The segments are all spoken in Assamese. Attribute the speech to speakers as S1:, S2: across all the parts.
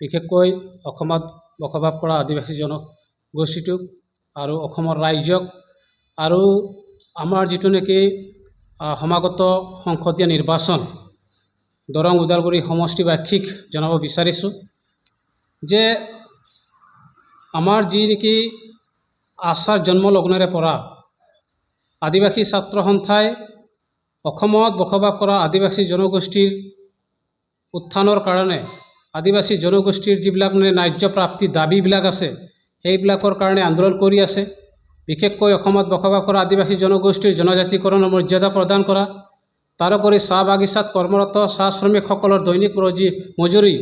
S1: বিশেষকৈ অসমত বসবাস কৰা আদিবাসী জনগোষ্ঠীটোক আৰু অসমৰ ৰাইজক আৰু আমাৰ যিটো নেকি সমাগত সংসদীয় নিৰ্বাচন দৰং ওদালগুৰি সমষ্টিবাসীক জনাব বিচাৰিছোঁ যে আমাৰ যি নেকি আচাৰ জন্মলগ্নৰে পৰা আদিবাসী ছাত্ৰ সন্থাই অসমত বসবাস কৰা আদিবাসী জনগোষ্ঠীৰ উত্থানৰ কাৰণে আদিবাসী জনগোষ্ঠীৰ যিবিলাক মানে ন্যায্য প্ৰাপ্তি দাবীবিলাক আছে সেইবিলাকৰ কাৰণে আন্দোলন কৰি আছে। বিশেষকৈ অসমত বসবাস কৰা আদিবাসী জনগোষ্ঠীৰ জনজাতিকৰণৰ মৰ্যাদা প্ৰদান কৰা, তাৰোপৰি চাহ বাগিচাত কৰ্মৰত চাহ শ্ৰমিকসকলৰ দৈনিক মজুৰি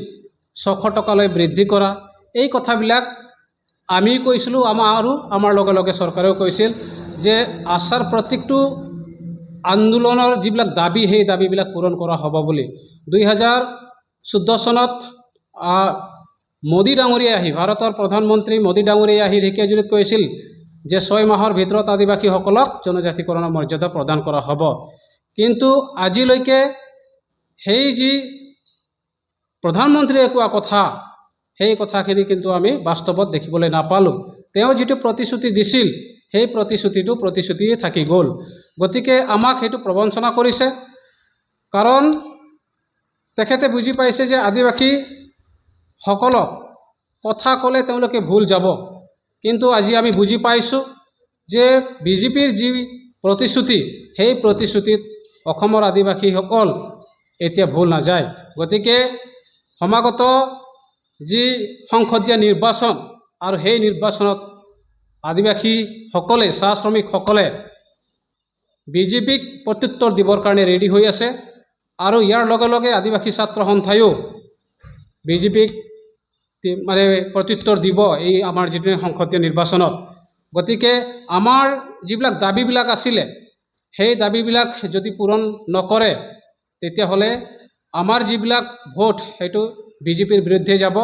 S1: 600 টকালৈ বৃদ্ধি কৰা, এই কথাবিলাক আমি কৈছিলোঁ আৰু আমাৰ লগে লগে চৰকাৰেও কৈছিল যে আচাৰ প্ৰত্যেকটো আন্দোলনৰ যিবিলাক দাবী সেই দাবীবিলাক পূৰণ কৰা হ'ব বুলি। 2014 চনত মোদী ডাঙৰীয়াই আহি ভাৰতৰ প্ৰধানমন্ত্ৰী মোদী ডাঙৰীয়াই আহি ঢেকীয়াজুলিত কৈছিল যে 6 মাহৰ ভিতৰত আদিবাসীসকলক জনজাতিকৰণৰ মৰ্যাদা প্ৰদান কৰা হ'ব। কিন্তু আজিলৈকে সেই যি প্ৰধানমন্ত্ৰীয়ে কোৱা কথা সেই কথাখিনি কিন্তু আমি বাস্তৱত দেখিবলৈ নাপালোঁ। তেওঁ যিটো প্ৰতিশ্ৰুতি দিছিল সেই প্ৰতিশ্ৰুতিয়ে থাকি গ'ল। গতিকে আমাক সেইটো প্ৰবঞ্চনা কৰিছে, কাৰণ তেখেতে বুজি পাইছে যে আদিবাসীসকলক কথা ক'লে তেওঁলোকে ভুল যাব। কিন্তু আজি আমি বুজি পাইছোঁ যে বিজেপিৰ যি প্ৰতিশ্ৰুতি সেই প্ৰতিশ্ৰুতিত অসমৰ আদিবাসীসকল এতিয়া ভুল নাযায়। গতিকে সমাগত যি সংসদীয় নিৰ্বাচন আৰু সেই নিৰ্বাচনত আদিবাসীসকলে চাহ শ্ৰমিকসকলে বিজেপিক প্ৰত্যুত্তৰ দিবৰ কাৰণে ৰেডি হৈ আছে আৰু ইয়াৰ লগে লগে আদিবাসী ছাত্ৰ সন্থায়ো বিজেপিক মানে প্ৰত্যুত্তৰ দিব এই আমাৰ যিটো সংসদীয় নিৰ্বাচনত। গতিকে আমাৰ যিবিলাক দাবীবিলাক আছিলে সেই দাবীবিলাক যদি পূৰণ নকৰে তেতিয়াহ'লে আমাৰ যিবিলাক ভোট সেইটো বিজেপিৰ বিৰুদ্ধে যাব